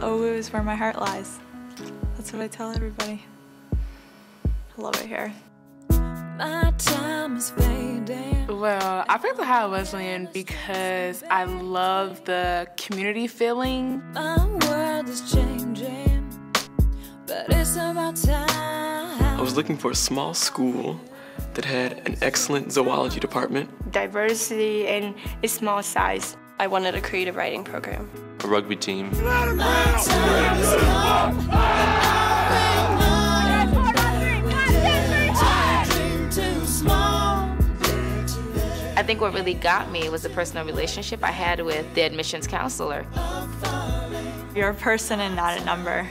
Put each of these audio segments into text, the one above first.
OU is where my heart lies. That's what I tell everybody. I love it here. My time is fading. Well, I picked Ohio Wesleyan because I love the community feeling. My world is changing, but it's about time. I was looking for a small school that had an excellent zoology department. Diversity and a small size. I wanted a creative writing program. A rugby team. I think what really got me was the personal relationship I had with the admissions counselor. You're a person and not a number.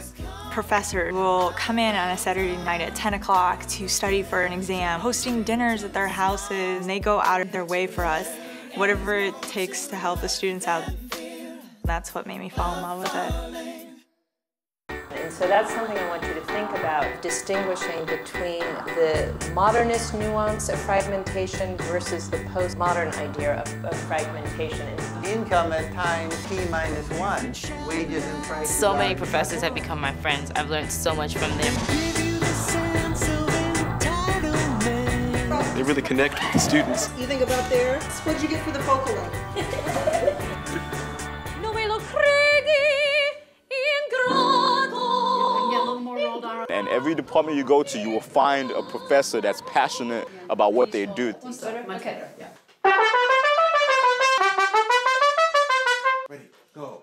Professor will come in on a Saturday night at 10 o'clock to study for an exam, hosting dinners at their houses, and they go out of their way for us, whatever it takes to help the students out. That's what made me fall in love with it. And so that's something I want you to think about, distinguishing between the modernist nuance of fragmentation versus the postmodern idea of fragmentation. Income at times T-1, wages and prices. So many professors have become my friends. I've learned so much from them. They really connect with the students. You think about theirs? What'd you get for the focal length? And every department you go to, you will find a professor that's passionate about what they do. Okay. Ready, go.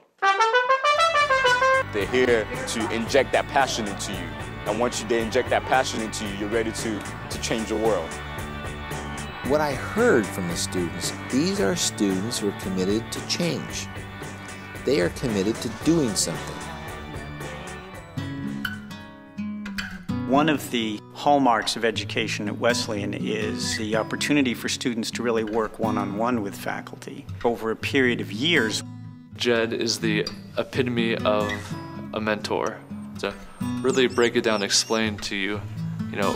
They're here to inject that passion into you. And once they inject that passion into you, you're ready to change the world. What I heard from the students, these are students who are committed to change. They are committed to doing something. One of the hallmarks of education at Wesleyan is the opportunity for students to really work one-on-one with faculty over a period of years. Jed is the epitome of a mentor. To really break it down, explain to you,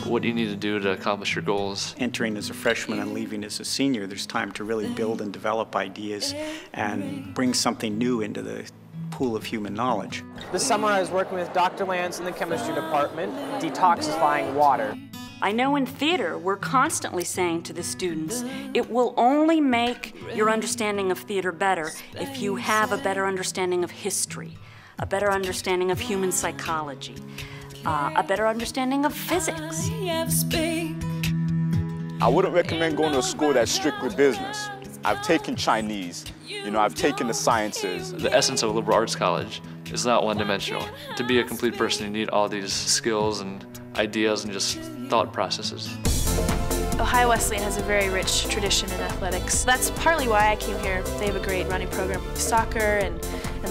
what you need to do to accomplish your goals. Entering as a freshman and leaving as a senior, there's time to really build and develop ideas and bring something new into the pool of human knowledge. This summer I was working with Dr. Lance in the chemistry department, detoxifying water. I know in theater we're constantly saying to the students, it will only make your understanding of theater better if you have a better understanding of history, a better understanding of human psychology, a better understanding of physics. I wouldn't recommend going to a school that's strictly business. I've taken Chinese, I've taken the sciences. The essence of a liberal arts college is not one-dimensional. To be a complete person, you need all these skills and ideas and just thought processes. Ohio Wesleyan has a very rich tradition in athletics. That's partly why I came here. They have a great running program. Soccer and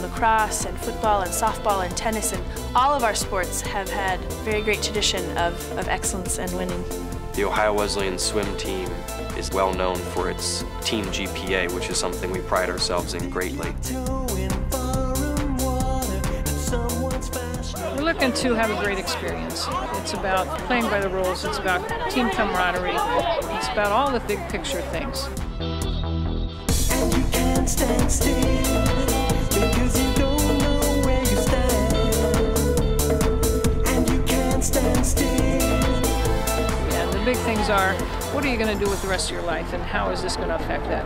lacrosse and football and softball and tennis, and all of our sports have had very great tradition of excellence and winning. The Ohio Wesleyan swim team is well known for its team GPA, which is something we pride ourselves in greatly. We're looking to have a great experience. It's about playing by the rules, it's about team camaraderie, it's about all the big picture things. And you can't stand still because you don't know where you stand. And you can't stand still. Yeah, the big things are, what are you going to do with the rest of your life and how is this going to affect that?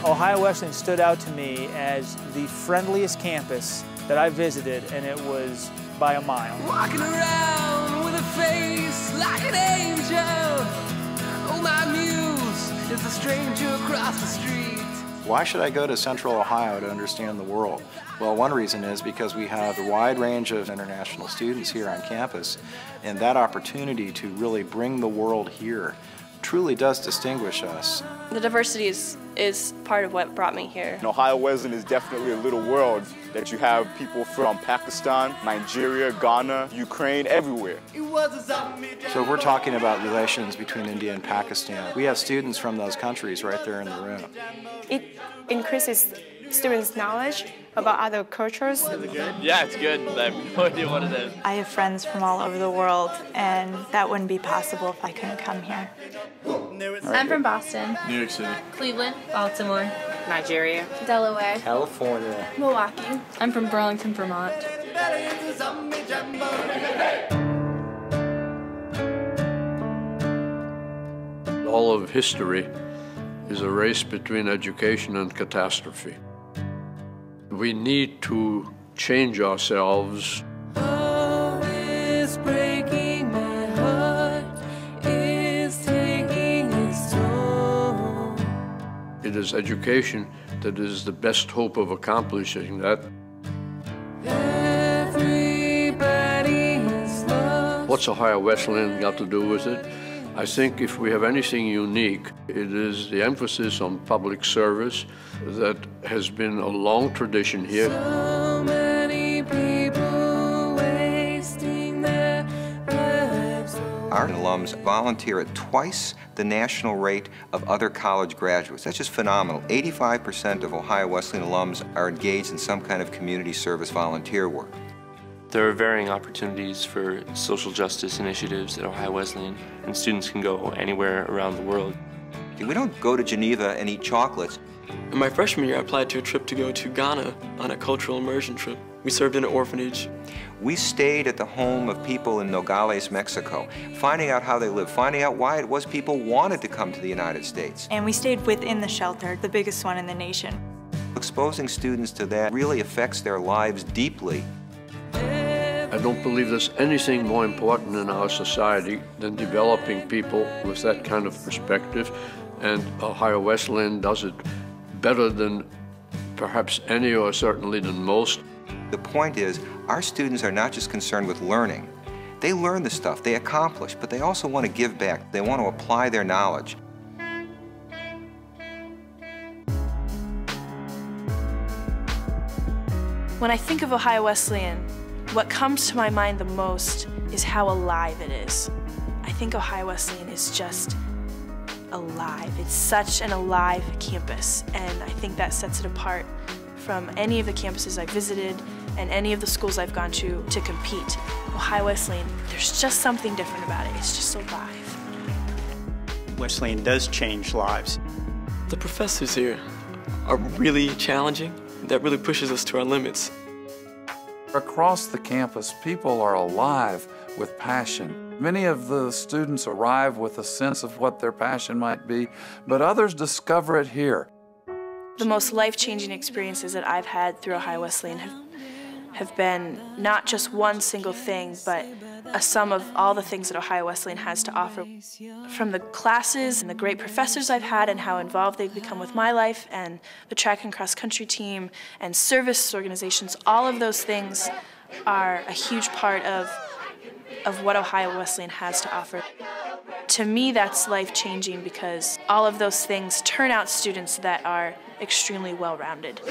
Ohio Wesleyan stood out to me as the friendliest campus that I visited, and it was by a mile. Walking around with a face like an angel. Oh, my muse is a stranger across the street. Why should I go to Central Ohio to understand the world? Well, one reason is because we have a wide range of international students here on campus, and that opportunity to really bring the world here truly does distinguish us. The diversity is part of what brought me here. Ohio Wesleyan is definitely a little world that you have people from Pakistan, Nigeria, Ghana, Ukraine, everywhere. So if we're talking about relations between India and Pakistan, we have students from those countries right there in the room. It increases students' knowledge about other cultures. Is it good? Yeah, it's good, but I have no idea what it is. I have friends from all over the world, and that wouldn't be possible if I couldn't come here. I'm from Boston. New York City. Cleveland. Baltimore. Nigeria. Delaware. California. Milwaukee. I'm from Burlington, Vermont. All of history is a race between education and catastrophe. We need to change ourselves. Oh, it's breaking my heart. It's taking its toll. It is education that is the best hope of accomplishing that. Everybody is lost. What's Ohio Wesleyan got to do with it? I think if we have anything unique, it is the emphasis on public service that has been a long tradition here. So many people wasting their lives. Our alums volunteer at twice the national rate of other college graduates. That's just phenomenal. 85% of Ohio Wesleyan alums are engaged in some kind of community service volunteer work. There are varying opportunities for social justice initiatives at Ohio Wesleyan, and students can go anywhere around the world. We don't go to Geneva and eat chocolates. In my freshman year, I applied to a trip to go to Ghana on a cultural immersion trip. We served in an orphanage. We stayed at the home of people in Nogales, Mexico, finding out how they live, finding out why it was people wanted to come to the United States. And we stayed within the shelter, the biggest one in the nation. Exposing students to that really affects their lives deeply. I don't believe there's anything more important in our society than developing people with that kind of perspective, and Ohio Wesleyan does it better than perhaps any, or certainly than most. The point is, our students are not just concerned with learning. They learn the stuff, they accomplish, but they also want to give back. They want to apply their knowledge. When I think of Ohio Wesleyan, what comes to my mind the most is how alive it is. I think Ohio Wesleyan is just alive. It's such an alive campus, and I think that sets it apart from any of the campuses I've visited and any of the schools I've gone to compete. Ohio Wesleyan, there's just something different about it. It's just alive. Wesleyan does change lives. The professors here are really challenging. That really pushes us to our limits. Across the campus, people are alive with passion. Many of the students arrive with a sense of what their passion might be, but others discover it here. The most life-changing experiences that I've had through Ohio Wesleyan have been not just one single thing, but a sum of all the things that Ohio Wesleyan has to offer. From the classes and the great professors I've had and how involved they've become with my life, and the track and cross country team and service organizations, all of those things are a huge part of what Ohio Wesleyan has to offer. To me, that's life-changing because all of those things turn out students that are extremely well-rounded.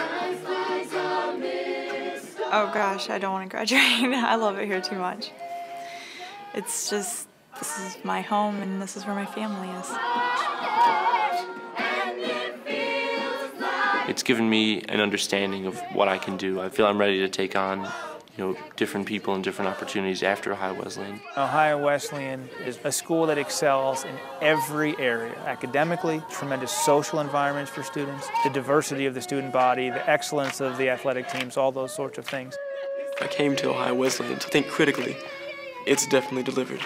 Oh gosh, I don't want to graduate. I love it here too much. It's just, this is my home and this is where my family is. It's given me an understanding of what I can do. I feel I'm ready to take on different people and different opportunities after Ohio Wesleyan. Ohio Wesleyan is a school that excels in every area. Academically, tremendous social environments for students, the diversity of the student body, the excellence of the athletic teams, all those sorts of things. I came to Ohio Wesleyan to think critically. It's definitely delivered.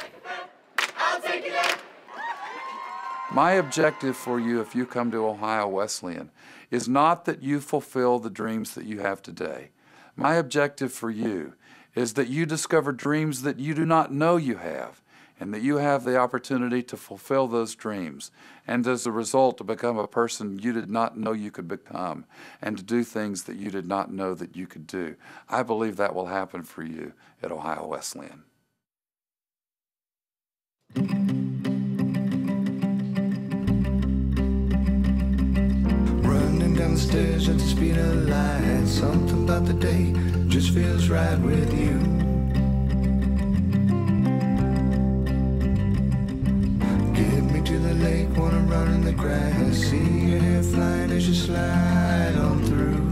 My objective for you if you come to Ohio Wesleyan is not that you fulfill the dreams that you have today. My objective for you is that you discover dreams that you do not know you have, and that you have the opportunity to fulfill those dreams, and as a result to become a person you did not know you could become, and to do things that you did not know that you could do. I believe that will happen for you at Ohio Wesleyan. Down the stairs at the speed of light. Something about the day just feels right with you. Get me to the lake, wanna run in the grass. See your hair flying as you slide on through.